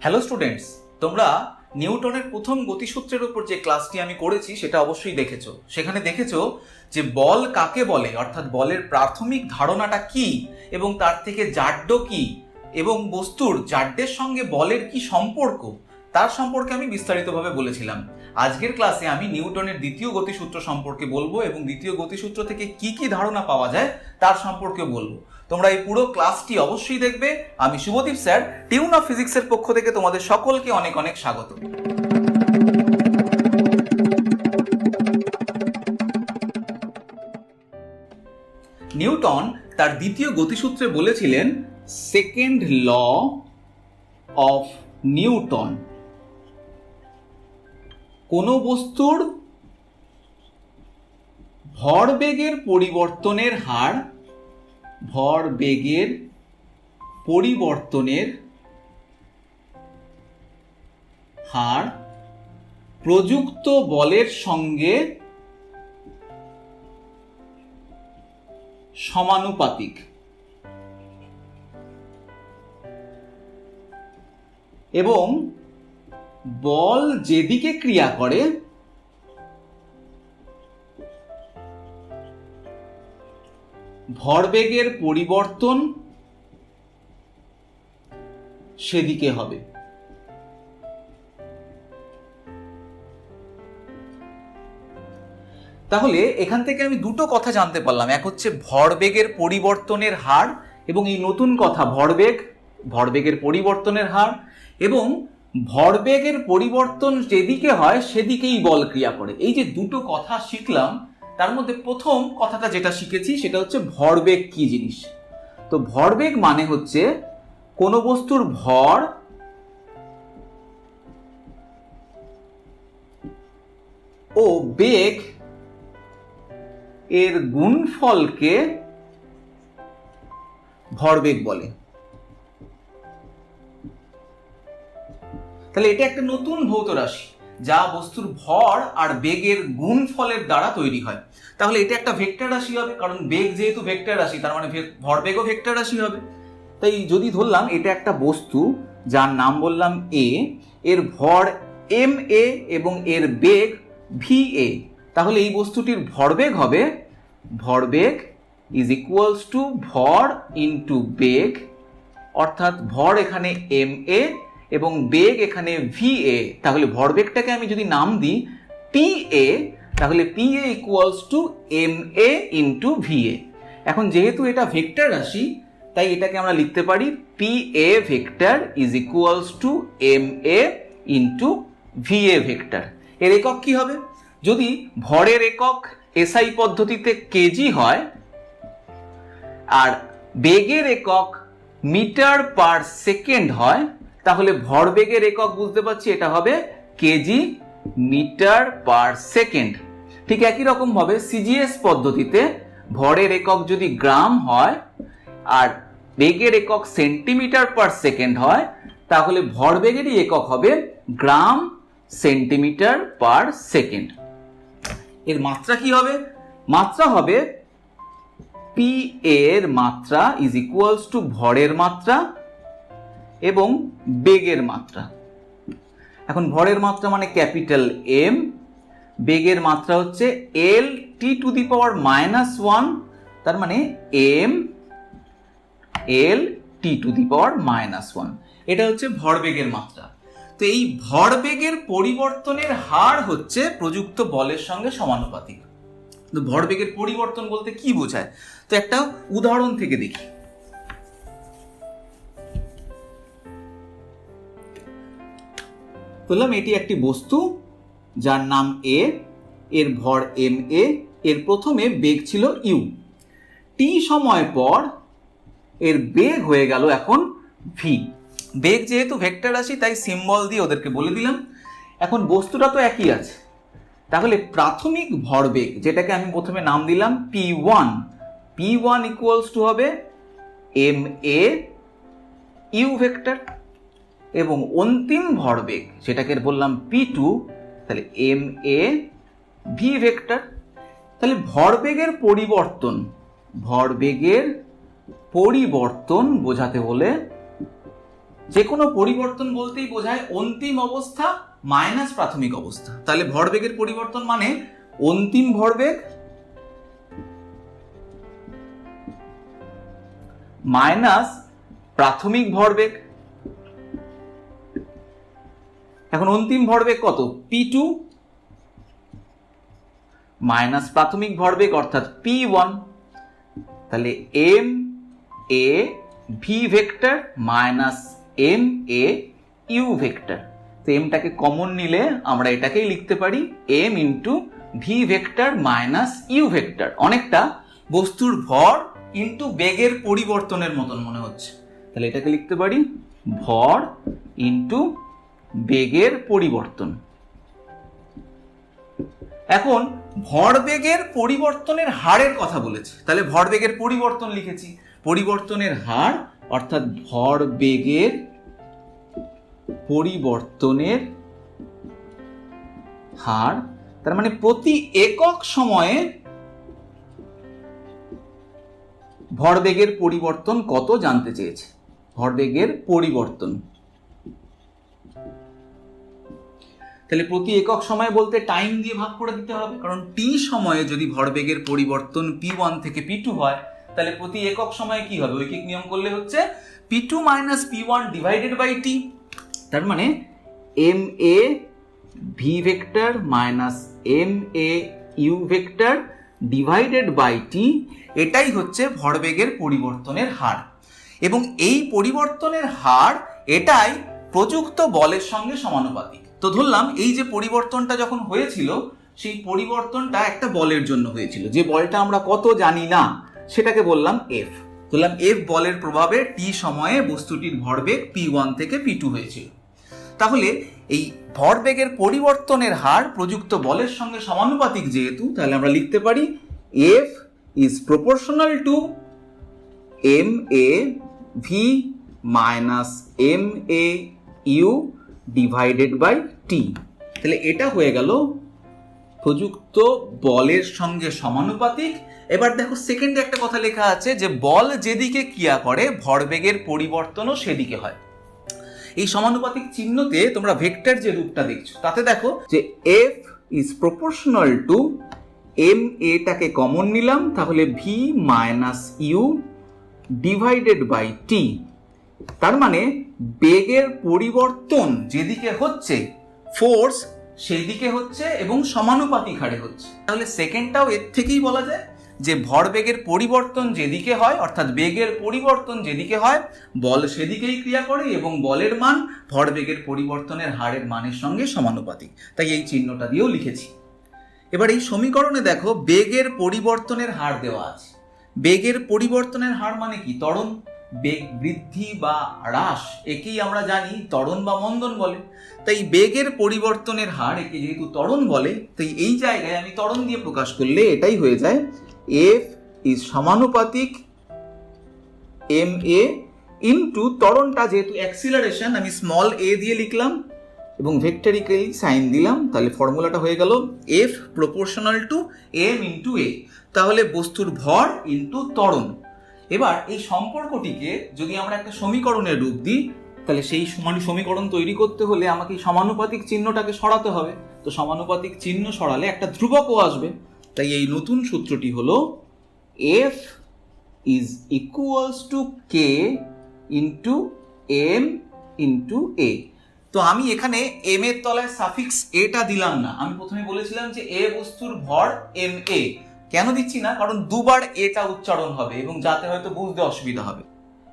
Hello students, তোমরা নিউটনের প্রথম গতিসূত্রের উপর যে ক্লাসটি আমি করেছি সেটা অবশ্যই দেখেছো। সেখানে দেখেছো যে বল কাকে বলে, অর্থাৎ বলের প্রাথমিক ধারণাটা কি এবং তার থেকে জাড্য কি এবং বস্তুর জাড্যের সঙ্গে বলের কি সম্পর্ক তার সম্পর্কে আমি বিস্তারিতভাবে বলেছিলাম। আজকের ক্লাসে আমি নিউটনের দ্বিতীয় গতিসূত্র সম্পর্কে বলবো এবং দ্বিতীয় গতিসূত্র থেকে কি কি ধারণা পাওয়া যায় তার সম্পর্কে বলবো। তোমরা এই পুরো ক্লাসটি অবশ্যই দেখবে। আমি শুভদীপ স্যার, টিউন অফ ফিজিক্সের পক্ষ থেকে তোমাদের সকলকে অনেক অনেক স্বাগত। নিউটন তার দ্বিতীয় গতিসূত্রে বলেছিলেন সেকেন্ড ল অফ নিউটন, কোনো বস্তুর ভরবেগের পরিবর্তনের হার প্রযুক্ত বলের সঙ্গে সমানুপাতিক এবং বল যেদিকে ক্রিয়া করে ভরবেগের পরিবর্তন সেদিকে হবে। তাহলে এখান থেকে আমি দুটো কথা জানতে পারলাম, এক হচ্ছে ভরবেগের পরিবর্তনের হার এবং এই নতুন কথা ভরবেগের পরিবর্তনের হার, এবং ভরবেগের পরিবর্তন যেদিকে হয় সেদিকেই বল ক্রিয়া করে। এই যে দুটো কথা শিখলাম, তার মধ্যে প্রথম কথাটা যেটা শিখেছি সেটা হচ্ছে ভরবেগ কি জিনিস। তো ভরবেগ মানে হচ্ছে কোনো বস্তুর ভর ও বেগ এর গুণফলকে ভরবেগ বলে। তাহলে এটা একটা নতুন ভৌত রাশি যা বস্তুর ভর আর বেগের গুণফলের দ্বারা তৈরি হয়। তাহলে এটা একটা ভেক্টর রাশি হবে, কারণ বেগ যেহেতু ভেক্টর রাশি তার মানে ভরবেগও ভেক্টর রাশি হবে। তাই যদি ধরলাম এটা একটা বস্তু যার নাম বললাম এ, এর ভর এম এ এবং এর বেগ ভি এ, তাহলে এই বস্তুটির ভরবেগ হবে ভরবেগ ইজ ইকুয়ালস টু ভর ইন্টু বেগ, অর্থাৎ ভর এখানে এম এ এবং বেগ এখানে ভি এ। তাহলে ভরবেগটাকে আমি যদি নাম দিই পি এ, তাহলে P A equals to M A into V A. এখন যেহেতু এটা ভেক্টর রাশি তাই এটাকে আমরা লিখতে পারি P A vector is equals to M A into V A vector. এর একক কি হবে? যদি ভরের একক এসআই পদ্ধতিতে কেজি হয় আর বেগের একক মিটার পার সেকেন্ড হয়, তাহলে ভরবেগের একক বুঝতে পারছি এটা হবে কেজি মিটার পার সেকেন্ড। ঠিক একই রকম ভাবে সিজিএস পদ্ধতিতে ভরের একক যদি গ্রাম হয় আর বেগের একক সেন্টিমিটার পার সেকেন্ড হয়, তাহলে ভরবেগেরই একক হবে গ্রাম সেন্টিমিটার পার সেকেন্ড। এর মাত্রা কি হবে? মাত্রা হবে পি এর মাত্রা ইজ ইকুয়ালস টু ভরের মাত্রা এবং বেগের মাত্রা। এখন ভরের মাত্রা মানে ক্যাপিটাল এম, বেগের মাত্রা হচ্ছে L T to the power minus one, তার মানে M L T to the power minus one. এটা হচ্ছে ভরবেগের মাত্রা। তো এই ভরবেগের পরিবর্তনের হার হচ্ছে প্রযুক্ত বলের সঙ্গে সমানুপাতিক। তো ভরবেগের পরিবর্তন বলতে কি বোঝায়, তো একটা উদাহরণ থেকে দেখি। বললাম এটি একটি বস্তু যার নাম এ, এর ভর এম এ, এর প্রথমে বেগ ছিল ইউ। টি সময় পর এর বেগ হয়ে গেল এখন ভি। বেগ যেহেতু ভেক্টর রাশি তাই সিম্বল দিয়ে ওদেরকে বলে দিলাম। এখন বস্তুটা তো একই আছে, তাহলে প্রাথমিক ভরবেগ যেটাকে আমি প্রথমে নাম দিলাম P1 ইকুয়ালস টু হবে এম এ ইউ ভেক্টর, এবং অন্তিম ভরবেগ যেটাকে বললাম P2, তাহলে এম এ ভি ভেক্টর। তাহলে ভরবেগের পরিবর্তন বোঝাতে হলে যে কোনো পরিবর্তন বলতেই বোঝায় অন্তিম অবস্থা মাইনাস প্রাথমিক অবস্থা। তাহলে ভরবেগের পরিবর্তন মানে অন্তিম ভরবেগ মাইনাস প্রাথমিক ভরবেগ। এখন অন্তিম ভরবেগ কত? p2 মাইনাস প্রাথমিক ভরবেগ অর্থাৎ p1। তাহলে m a v vector minus m a u vector. তো এমটাকে কমন নিলে আমরা এটাকেই লিখতে পারি m into V vector minus U vector. অনেকটা বস্তুর ভর ইন্টু বেগের পরিবর্তনের মতন মনে হচ্ছে। তাহলে এটাকে লিখতে পারি ভর ইন্টু বেগের পরিবর্তন। এখন ভরবেগের পরিবর্তনের হারের কথা বলেছে, তাহলে ভরবেগের পরিবর্তন লিখেছি, পরিবর্তনের হার অর্থাৎ ভরবেগের পরিবর্তনের হার। তার মানে প্রতি একক সময়ে ভরবেগের পরিবর্তন কত জানতে চেয়েছে। ভরবেগের পরিবর্তন তাহলে প্রতি একক সময় বলতে টাইম দিয়ে ভাগ করে দিতে হবে, কারণ টি সময়ে যদি ভরবেগের পরিবর্তন p1 থেকে p2 হয় তাহলে প্রতি একক সময়ে কি হবে? ঐকিক নিয়ম করলে হচ্ছে p2 minus p1 divided by T. তার মানে M A V vector minus M A U vector divided by T, এটাই হচ্ছে ভরবেগের পরিবর্তনের হার। এবং এই পরিবর্তনের হার এটাই প্রযুক্ত বলের সঙ্গে সমানুপাতিক। তো ধরলাম এই যে পরিবর্তনটা যখন হয়েছিল সেই পরিবর্তনটা একটা বলের জন্য হয়েছিল, যে বলটা আমরা কত জানি না সেটাকে বললাম এফ। ধরলাম এফ বলের প্রভাবে টি সময়ে বস্তুটির ভরবেগ p1 থেকে p2 হয়েছিল। তাহলে এই ভরবেগের পরিবর্তনের হার প্রযুক্ত বলের সঙ্গে সমানুপাতিক যেহেতু, তাহলে আমরা লিখতে পারি F is proportional to M A V minus M A U divided by T. তাহলে এটা হয়ে গেল প্রযুক্ত বলের সঙ্গে সমানুপাতিক। এবার দেখো সেকেন্ডে একটা কথা লেখা আছে যে বল যেদিকে ক্রিয়া করে ভরবেগের পরিবর্তনও সেদিকে হয়। এই সমানুপাতিক চিহ্নতে তোমরা ভেক্টর যে রূপটা দেখছো তাতে দেখো যে F is proportional to M এটাকে কমন নিলাম, তাহলে V minus U divided by T. তার মানে বেগের পরিবর্তন যেদিকে হচ্ছে ফোর্স সেই দিকে হচ্ছে এবং সমানুপাতিক হারে হচ্ছে। তাহলে সেকেন্ডটাও এর থেকেই বলা যায় যে ভরবেগের পরিবর্তন যেদিকে হয় অর্থাৎ বেগের পরিবর্তন যেদিকে হয় বল সেদিকেই ক্রিয়া করে এবং বলের মান ভরবেগের পরিবর্তনের হারের মানের সঙ্গে সমানুপাতিক। তাই এই চিহ্নটা দিয়েও লিখেছি। এবার এই সমীকরণে দেখো বেগের পরিবর্তনের হার দেওয়া আছে। বেগের পরিবর্তনের হার মানে কি? ত্বরণ। বেগ বৃদ্ধি বা হ্রাস একেই আমরা জানি ত্বরণ বা মন্দন বলে। তাই বেগের পরিবর্তনের হার একে যেহেতু ত্বরণ বলে, তাই এই জায়গায় আমি ত্বরণ দিয়ে প্রকাশ করলে এটাই হয়ে যায় এফ ইজ সমানুপাতিক এম এ ইন্টু ত্বরণটা যেহেতু অ্যাক্সিলারেশন আমি স্মল এ দিয়ে লিখলাম এবং ভেক্টরিক্যালি সাইন দিলাম। তাহলে ফর্মুলাটা হয়ে গেল F proportional to M into A. তাহলে বস্তুর ভর ইন্টু ত্বরণ। এবার এই সম্পর্কটিকে যদি আমরা একটা সমীকরণের রূপ দিই তাহলে সেই সমীকরণ তৈরি করতে হলে আমাকে সমানুপাতিক চিহ্নটাকে সরাতে হবে। তো সমানুপাতিক চিহ্ন সরালে একটা ধ্রুবকও আসবে। তাই এই নতুন সূত্রটি হলো F is equals to K into M into A. তো আমি এখানে এম এর তলায় সাফিক্স এটা দিলাম না। আমি প্রথমে বলেছিলাম যে এ বস্তুর ভর এম এ। কেন দিচ্ছি না? কারণ দুবার এটা উচ্চারণ হবে এবং যাতে হয়তো বুঝতে অসুবিধা হবে।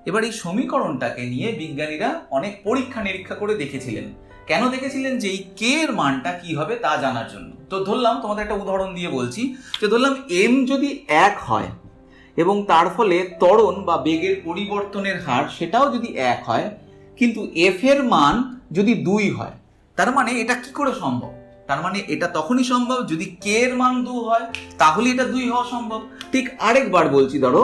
এবার এই সমীকরণটাকে নিয়ে বিজ্ঞানীরা অনেক পরীক্ষা নিরীক্ষা করে দেখেছিলেন। কেন দেখেছিলেন? যে এই কে এর মানটা কি হবে তা জানার জন্য। তো ধরলাম তোমাদের একটা উদাহরণ দিয়ে বলছি যে ধরলাম এম যদি 1 হয় এবং তার ফলে ত্বরণ বা বেগের পরিবর্তনের হার সেটাও যদি 1 হয়, কিন্তু এফ এর মান যদি 2 হয়, তার মানে এটা কি করে সম্ভব? তার মানে এটা তখনই সম্ভব যদি কে এর মান 2 হয়, তাহলে এটা 2 হওয়া সম্ভব। ঠিক আরেকবার বলছি, ধরো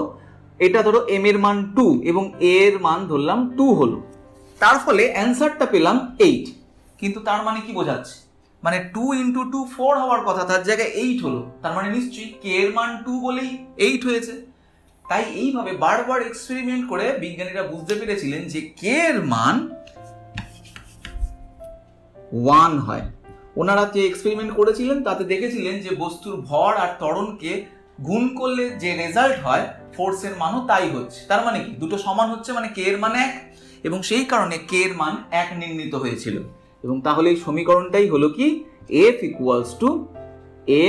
এটা ধরো এম এর মান 2 এবং এ এর মান ধরলাম 2 হলো, তার ফলে অ্যান্সারটা পেলাম 8। কিন্তু তার মানে কি বোঝাচ্ছে? মানে 2 ইন্টু 2 4 হওয়ার কথা, তার জায়গায় 8 হলো। তার মানে নিশ্চয়ই কে এর মান 2 বলেই 8 হয়েছে। তাই এইভাবে বারবার এক্সপেরিমেন্ট করে বিজ্ঞানীরা বুঝতে পেরেছিলেন যে কে এর মান 1 হয়। ওনারা যে এক্সপেরিমেন্ট করেছিলেন তাতে দেখেছিলেন যে বস্তুর ভর আর ত্বরণকে গুণ করলে যে রেজাল্ট হয় ফোর্সের মানও তাই হচ্ছে। তার মানে কি, দুটো সমান হচ্ছে, মানে কে এর মান 1, এবং সেই কারণে কে এর মান 1 নির্ণীত হয়েছিল। এবং তাহলে এই সমীকরণটাই হলো কি F =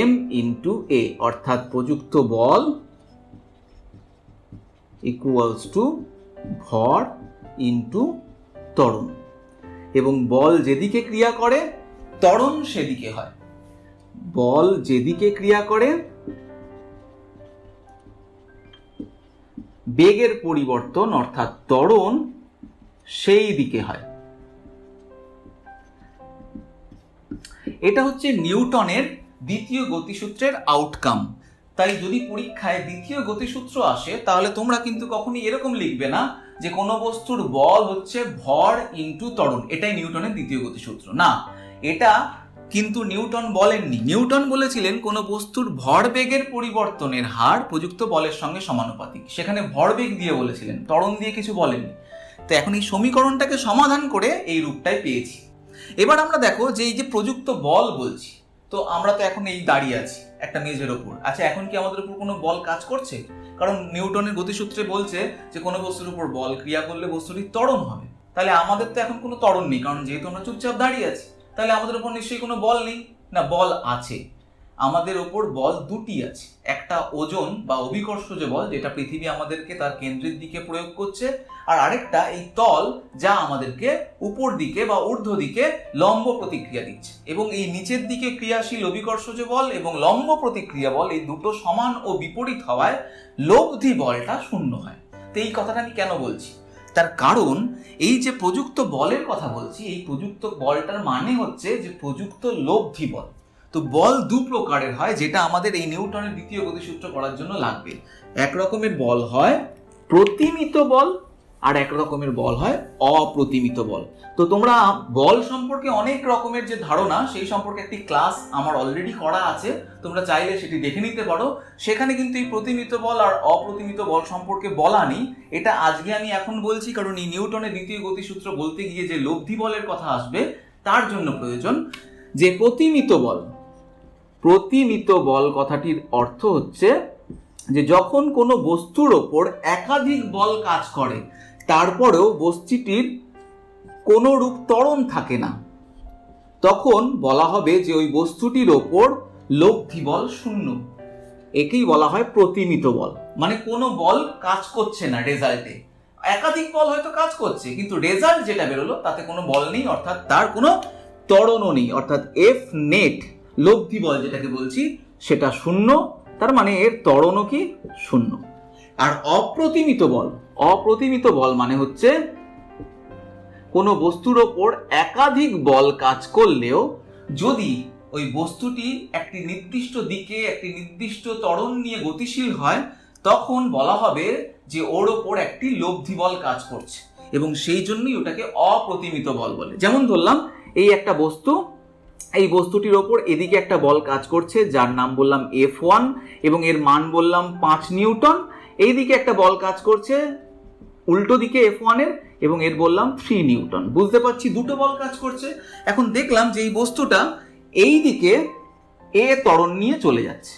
m × a, অর্থাৎ প্রযুক্ত বল = ভর ইন্টু ত্বরণ। এবং বল যেদিকে ক্রিয়া করে ত্বরণ সেদিকে হয়। বল যেদিকে ক্রিয়া করে বেগের পরিবর্তন অর্থাৎ ত্বরণ সেই দিকে হয়। এটা হচ্ছে নিউটনের দ্বিতীয় গতিসূত্রের আউটকাম। তাই যদি পরীক্ষায় দ্বিতীয় গতিসূত্র আসে তাহলে তোমরা কিন্তু কখনই এরকম লিখবে না যে কোনো বস্তুর বল হচ্ছে ভর ইন্টু ত্বরণ, এটাই নিউটনের দ্বিতীয় গতিসূত্র। না, এটা কিন্তু নিউটন বলেননি। নিউটন বলেছিলেন কোনো বস্তুর ভরবেগের পরিবর্তনের হার প্রযুক্ত বলের সঙ্গে সমানুপাতিক। সেখানে ভরবেগ দিয়ে বলেছিলেন, ত্বরণ দিয়ে কিছু বলেননি। তো এখন এই সমীকরণটাকে সমাধান করে এই রূপটাই পেয়েছি। এবার আমরা দেখো যে এই যে প্রযুক্ত বল বলছি, তো আমরা তো এখন এই দাঁড়িয়ে আছি একটা মেঝের ওপর। আচ্ছা, এখন কি আমাদের উপর কোনো বল কাজ করছে? কারণ নিউটনের গতিসূত্রে বলছে যে কোনো বস্তুর উপর বল ক্রিয়া করলে বস্তুটি ত্বরণ হবে। তাহলে আমাদের তো এখন কোনো ত্বরণ নেই, কারণ যেহেতু আমরা চুপচাপ দাঁড়িয়ে আছি। তাহলে আমাদের উপর নিশ্চয়ই কোনো বল নেই। না, বল আছে। আমাদের ওপর বল দুটি আছে। একটা ওজন বা অভিকর্ষজ বল, যেটা পৃথিবী আমাদেরকে তার কেন্দ্রের দিকে প্রয়োগ করছে, আর আরেকটা এই তল, যা আমাদেরকে উপর দিকে বা ঊর্ধ্ব দিকে লম্ব প্রতিক্রিয়া দিচ্ছে। এবং এই নিচের দিকে ক্রিয়াশীল অভিকর্ষজ বল এবং লম্ব প্রতিক্রিয়া বল, এই দুটো সমান ও বিপরীত হওয়ায় লব্ধি বলটা শূন্য হয়। তো এই কথাটা আমি কেন বলছি? তার কারণ এই যে প্রযুক্ত বলের কথা বলছি, এই প্রযুক্ত বলটার মানে হচ্ছে যে প্রযুক্ত লব্ধি বল। তো বল দু প্রকারের হয়, যেটা আমাদের এই নিউটনের দ্বিতীয় গতিসূত্র করার জন্য লাগবে। এক রকমের বল হয় প্রতিমিত বল, আর এক রকমের বল হয় অপ্রতিমিত বল। তো তোমরা বল সম্পর্কে অনেক রকমের যে ধারণা, সেই সম্পর্কে একটি ক্লাস আমার অলরেডি করা আছে, তোমরা চাইলে সেটি দেখে নিতে পারো। সেখানে কিন্তু এই প্রতিমিত বল আর অপ্রতিমিত বল সম্পর্কে বলা নেই। এটা আজকে আমি এখন বলছি, কারণ এই নিউটনের দ্বিতীয় গতিসূত্র বলতে গিয়ে যে লব্ধি বলের কথা আসবে, তার জন্য প্রয়োজন যে প্রতিমিত বল। প্রতিমিত বল কথাটির অর্থ হচ্ছে যে যখন কোনো বস্তুর ওপর একাধিক বল কাজ করে, তারপরেও বস্তুটির কোনো রূপ ত্বরণ থাকে না, তখন বলা হবে যে ওই বস্তুটির ওপর লব্ধি বল শূন্য। একেই বলা হয় প্রতিমিত বল। মানে কোনো বল কাজ করছে না রেজাল্টে, একাধিক বল হয়তো কাজ করছে, কিন্তু রেজাল্ট যেটা বেরোলো তাতে কোনো বল নেই, অর্থাৎ তার কোনো ত্বরণও নেই। অর্থাৎ এফ নেট লব্ধি বল যেটাকে বলছি সেটা শূন্য, তার মানে এর ত্বরণও কি শূন্য। আর অপ্রতিমিত বল, অপ্রতিমিত বল মানে হচ্ছে কোনো বস্তুর ওপর একাধিক বল কাজ করলেও যদি ওই বস্তুটি একটি নির্দিষ্ট দিকে একটি নির্দিষ্ট ত্বরণ নিয়ে গতিশীল হয়, তখন বলা হবে যে ওর ওপর একটি লব্ধি বল কাজ করছে, এবং সেই জন্যই ওটাকে অপ্রতিমিত বল বলে। যেমন ধরলাম এই একটা বস্তু, এই বস্তুটির ওপর এদিকে একটা বল কাজ করছে যার নাম বললাম F1 এবং এর মান বললাম 5 নিউটন। এইদিকে একটা বল কাজ করছে উল্টো দিকে F1 এর, এবং এর বললাম 3 নিউটন। বুঝতে পারছি দুটো বল কাজ করছে। এখন দেখলাম যে এই বস্তুটা এই দিকে এ ত্বরণ নিয়ে চলে যাচ্ছে,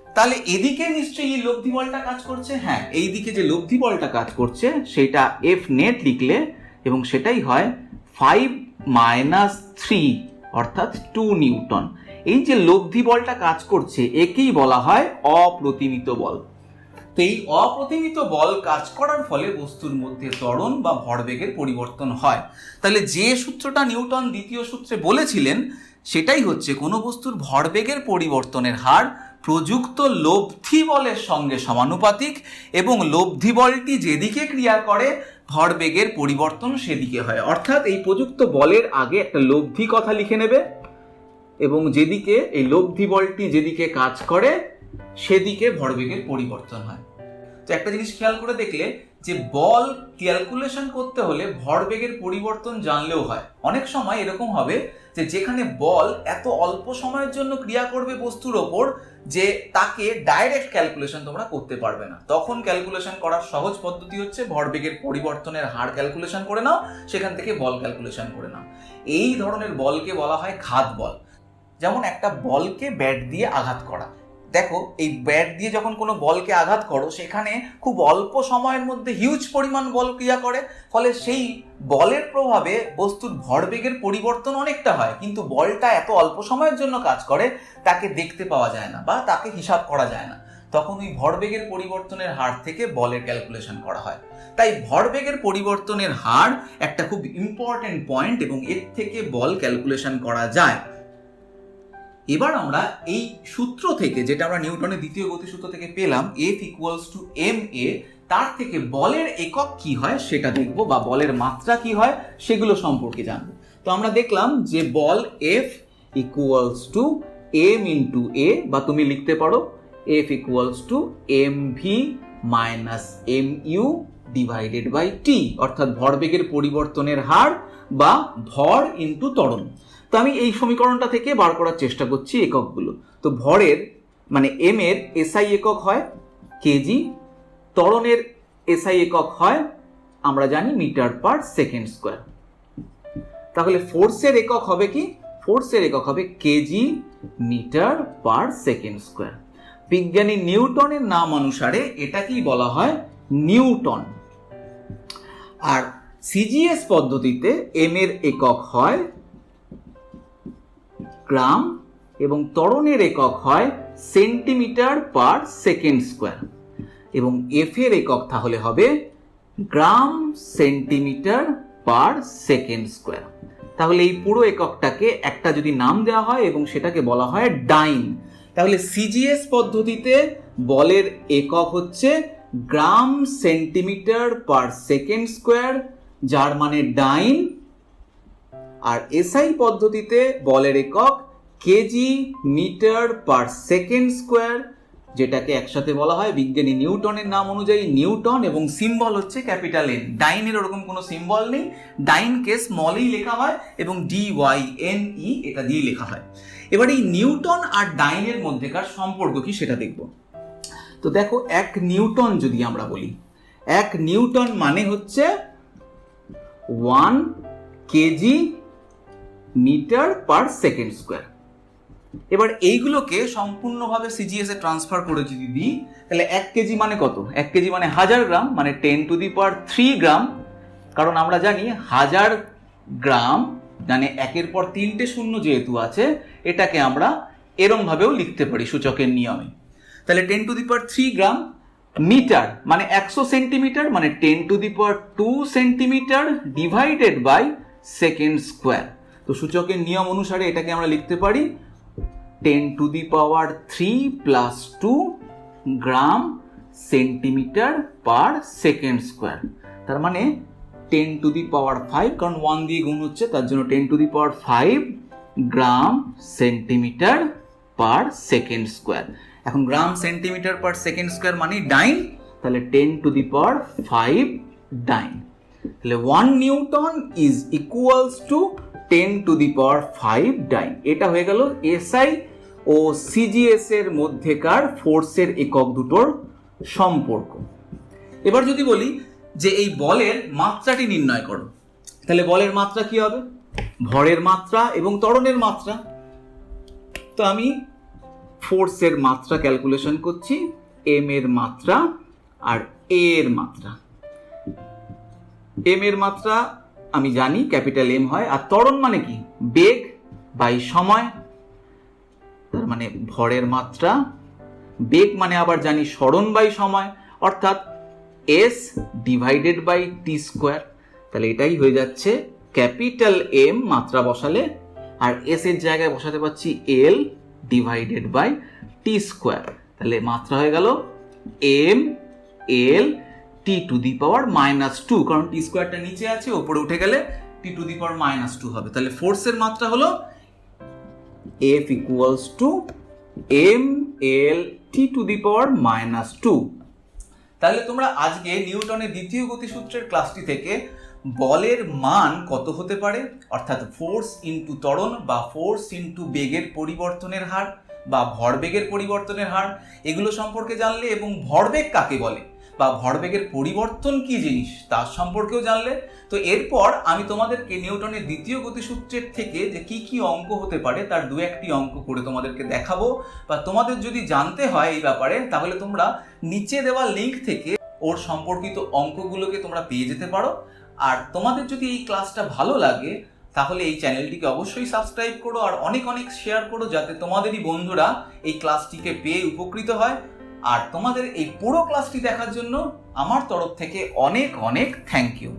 তাহলে এদিকে নিশ্চয়ই এই লব্ধি বলটা কাজ করছে। হ্যাঁ, এই দিকে যে লব্ধি বলটা কাজ করছে সেটা F নেট লিখলে, এবং সেটাই হয় 5 - 3 অর্থাৎ 2 নিউটন। এই যে লব্ধি বলটা কাজ করছে একেই বলা হয় অপ্রতিমিত বল। তো এই অপ্রতিমিত বল কাজ করার ফলে বস্তুর মধ্যে ত্বরণ বা ভরবেগের পরিবর্তন হয়। তাহলে যে সূত্রটা নিউটন দ্বিতীয় সূত্রে বলেছিলেন সেটাই হচ্ছে কোনো বস্তুর ভরবেগের পরিবর্তনের হার প্রযুক্ত লব্ধি বলের সঙ্গে সমানুপাতিক, এবং লব্ধি বলটি যেদিকে ক্রিয়া করে ভরবেগের পরিবর্তন সেদিকে হয়। অর্থাৎ এই প্রযুক্ত বলের আগে একটা লব্ধি কথা লিখে নেবে, এবং যেদিকে এই লব্ধি বলটি যেদিকে কাজ করে সেদিকে ভরবেগের পরিবর্তন হয়। তো একটা জিনিস খেয়াল করে দেখলে যে বল ক্যালকুলেশন করতে হলে ভরবেগের পরিবর্তন জানলেও হয়। অনেক সময় এরকম হবে যে যেখানে বল এত অল্প সময়ের জন্য ক্রিয়া করবে বস্তুর ওপর যে তাকে ডাইরেক্ট ক্যালকুলেশন তোমরা করতে পারবে না, তখন ক্যালকুলেশন করার সহজ পদ্ধতি হচ্ছে ভরবেগের পরিবর্তনের হার ক্যালকুলেশন করে নাও, সেখান থেকে বল ক্যালকুলেশন করে নাও। এই ধরনের বলকে বলা হয় ঘাত বল। যেমন একটা বলকে ব্যাট দিয়ে আঘাত করা, দেখো এই ব্যাট দিয়ে যখন কোনো বলকে আঘাত করো সেখানে খুব অল্প সময়ের মধ্যে হিউজ পরিমাণ বল ক্রিয়া করে, ফলে সেই বলের প্রভাবে বস্তুর ভরবেগের পরিবর্তন অনেকটা হয়, কিন্তু বলটা এত অল্প সময়ের জন্য কাজ করে তাকে দেখতে পাওয়া যায় না বা তাকে হিসাব করা যায় না, তখন ওই ভরবেগের পরিবর্তনের হার থেকে বলের ক্যালকুলেশন করা হয়। তাই ভরবেগের পরিবর্তনের হার একটা খুব ইম্পর্টেন্ট পয়েন্ট এবং এর থেকে বল ক্যালকুলেশন করা যায়। এবার আমরা এই সূত্র থেকে, যেটা আমরা নিউটনের দ্বিতীয় গতিসূত্র থেকে পেলাম, F = ma, তার থেকে বলের একক কি হয় সেটা দেখব, বা বলের মাত্রা কি হয় সেগুলো সম্পর্কে জানবো। তো আমরা দেখলাম যে বল F = m × a, বা তুমি লিখতে পারো F = mv - mu / t, অর্থাৎ ভরবেগের পরিবর্তনের হার বা ভর ইনটু ত্বরণ। তো আমি এই সমীকরণটা থেকে বার করার চেষ্টা করছি এককগুলো। তো ভরের মানে এম এর এসআই একক হয় কেজি, ত্বরণের এসআই একক হয় আমরা জানি মিটার/সেকেন্ড স্কোয়ার। তাহলে ফোর্সের একক হবে কি? ফোর্সের একক হবে কেজি মিটার/সেকেন্ড স্কোয়ার। বিজ্ঞানী নিউটনের নাম অনুসারে এটাকেই বলা হয় নিউটন। আর সিজিএস পদ্ধতিতে এম এর একক হয় গ্রাম এবং ত্বরণের একক হয় সেন্টিমিটার/সেকেন্ড স্কোয়ার, এবং এফ এর একক তাহলে হবে গ্রাম সেন্টিমিটার/সেকেন্ড স্কোয়ার। তাহলে এই পুরো এককটাকে একটা যদি নাম দেওয়া হয় এবং সেটাকে বলা হয় ডাইন, তাহলে সিজিএস পদ্ধতিতে বলের একক হচ্ছে গ্রাম সেন্টিমিটার/সেকেন্ড স্কোয়ার, যার মানে ডাইন। আর এসআই পদ্ধতিতে বলের একক কেজি মিটার/সেকেন্ড স্কোয়ার, যেটাকে একসাথে বলা হয় বিজ্ঞানী নিউটনের নাম অনুযায়ী নিউটন, এবং সিম্বল হচ্ছে ক্যাপিটাল এন। ডাইনের ওরকম কোনো সিম্বল নেই, ডাইনকে স্মলেই লেখা হয় এবং DYNE এটা দিয়ে লেখা হয়। এবার এই নিউটন আর ডাইনের মধ্যেকার সম্পর্ক কি সেটা দেখব। তো দেখো, 1 নিউটন যদি আমরা বলি, 1 নিউটন মানে হচ্ছে 1 কেজি মিটার/সেকেন্ড স্কোয়ার। এবার এইগুলোকে সম্পূর্ণভাবে সিজিএস এ ট্রান্সফার করে যদি দিই, তাহলে 1 কেজি মানে কত? 1 কেজি মানে 1000 গ্রাম, মানে 10³ গ্রাম। কারণ আমরা জানি 1000 গ্রাম মানে 1-এর পর 3টে শূন্য যেহেতু আছে, এটাকে আমরা এরম ভাবেও লিখতে পারি সূচকের নিয়মে। তাহলে 10³ গ্রাম, মিটার মানে 100 সেন্টিমিটার, মানে 10² centimetre divided by second square. তো সূচকের নিয়ম অনুসারে এটাকে আমরা লিখতে পারি 10³ + 2 গ্রাম সেন্টিমিটার/সেকেন্ড স্কোয়ার। তার মানে 10⁵, কারণ 1 দিয়ে গুণ হচ্ছে তার জন্য 10⁵ গ্রাম সেন্টিমিটার/সেকেন্ড স্কোয়ার। এখন গ্রাম সেন্টিমিটার/সেকেন্ড স্কোয়ার মানে ডাইন, তাহলে 10⁵ ডাইন। তাহলে 1 নিউটন ইজ ইকুয়ালস টু 10⁵ ডাইন। এটা হয়ে গেল এসআই ও সিজিএস এর মধ্যেকার ফোর্সের একক দুটোর সম্পর্ক। এবার যদি বলি যে এই বলের মাত্রাটি নির্ণয় করো, তাহলে বলের মাত্রা কি হবে? ভরের মাত্রা এবং ত্বরণের মাত্রা। তো আমি ফোর্সের মাত্রা ক্যালকুলেশন করছি, এম এর মাত্রা আর এ এর মাত্রা। এম এর মাত্রা আমি জানি ক্যাপিটাল এম হয়, আর ত্বরণ মানে কি? বেগ বাই সময়। তার মানে ভরের মাত্রা, বেগ মানে আবার জানি সরণ বাই সময়, অর্থাৎ S divided by T square. তাহলে এটাই হয়ে যাচ্ছে ক্যাপিটাল এম মাত্রা বসালে, আর এস এর জায়গায় বসাতে পারছি L divided by T square. তাহলে মাত্রা হয়ে গেল এম এল T⁻², কারণ টি স্কোয়ারটা নিচে আছে, উপরে উঠে গেলে T⁻² হবে। তাহলে ফোর্সের মাত্রা হলো F = mL T⁻²। তাহলে তোমরা আজকে নিউটনের দ্বিতীয় গতিসূত্রের ক্লাসটি থেকে বলের মান কত হতে পারে, অর্থাৎ ফোর্স ইন্টু ত্বরণ বা ফোর্স ইন্টু বেগের পরিবর্তনের হার বা ভরবেগের পরিবর্তনের হার, এগুলো সম্পর্কে জানলে এবং ভরবেগ কাকে বলে বা ভরবেগের পরিবর্তন কি জিনিস তার সম্পর্কেও জানলে। তো এরপর আমি তোমাদেরকে নিউটনের দ্বিতীয় গতিসূত্রের থেকে যে কি কি অঙ্ক হতে পারে তার দু একটি অঙ্ক করে তোমাদেরকে দেখাবো, বা তোমাদের যদি জানতে হয় এই ব্যাপারে তাহলে তোমরা নিচে দেওয়া লিঙ্ক থেকে ওর সম্পর্কিত অঙ্কগুলোকে তোমরা পেয়ে যেতে পারো। আর তোমাদের যদি এই ক্লাসটা ভালো লাগে তাহলে এই চ্যানেলটিকে অবশ্যই সাবস্ক্রাইব করো আর অনেক অনেক শেয়ার করো, যাতে তোমাদেরই বন্ধুরা এই ক্লাসটিকে পেয়ে উপকৃত হয়। আর তোমাদের এই পুরো ক্লাসটি দেখার জন্য আমার তরফ থেকে অনেক অনেক থ্যাংক ইউ।